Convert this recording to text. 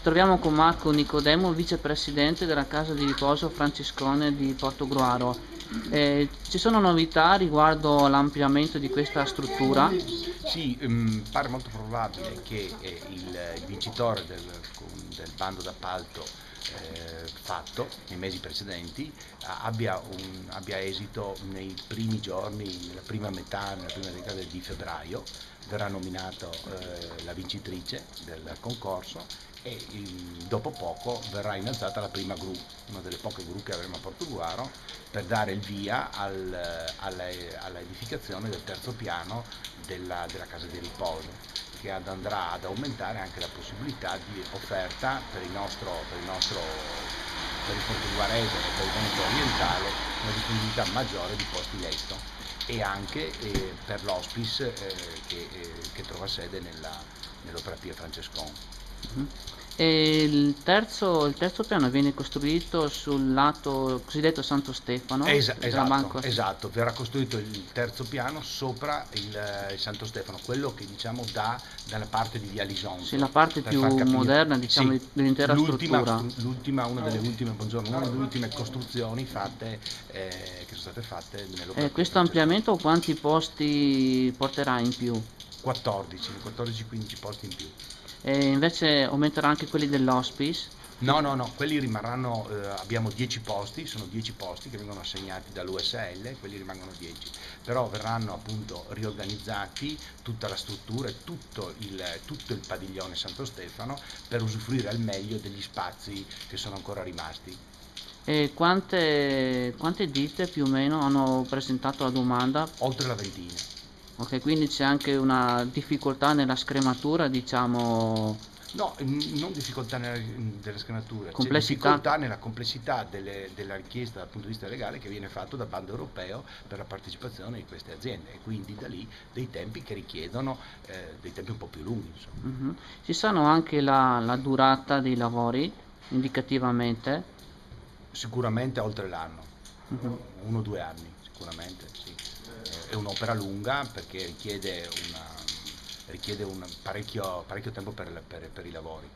troviamo con Marco Nicodemo, vicepresidente della casa di riposo Francescone di Portogruaro. Ci sono novità riguardo l'ampliamento di questa struttura? Sì, pare molto probabile che il vincitore del bando d'appalto fatto nei mesi precedenti abbia esito nei primi giorni, nella prima decade di febbraio. Verrà nominata la vincitrice del concorso e dopo poco verrà innalzata la prima gru, una delle poche gru che avremo a Portogruaro, per dare il via alla edificazione del terzo piano della casa di riposo, che andrà ad aumentare anche la possibilità di offerta per il portoguarese e per il Veneto orientale una disponibilità maggiore di posti letto e anche per l'hospice che trova sede nell'opera Francescone. Mhm. E il terzo piano viene costruito sul lato cosiddetto Santo Stefano della Esatto, Banca. esatto, verrà costruito il terzo piano sopra il Santo Stefano, quello che diciamo dà dalla parte di Via Sì, Lisonzo, la parte per più far capire. moderna, diciamo, Sì, dell'intera struttura. buongiorno, una delle ultime costruzioni fatte, che sono state fatte nell'opera Pia Questo Francescone. ampliamento quanti posti porterà in più? 14-15 posti in più. E invece aumenterà anche quelli dell'hospice? No, no, no, quelli rimarranno, abbiamo 10 posti, sono 10 posti che vengono assegnati dall'USL, quelli rimangono 10, però verranno appunto riorganizzati tutta la struttura e tutto il padiglione Santo Stefano per usufruire al meglio degli spazi che sono ancora rimasti. E quante ditte più o meno hanno presentato la domanda? Oltre la ventina. Ok, quindi c'è anche una difficoltà nella scrematura, diciamo, No, non difficoltà delle scanature, c'è complessità. difficoltà nella complessità della richiesta dal punto di vista legale che viene fatto da bando europeo per la partecipazione di queste aziende e quindi da lì dei tempi che richiedono dei tempi un po' più lunghi, insomma. Mhm. Ci sanno anche la durata dei lavori, indicativamente. Sicuramente oltre l'anno, Mhm. 1 o 2 anni, sicuramente, sì. È un'opera lunga perché richiede un parecchio tempo per i lavori.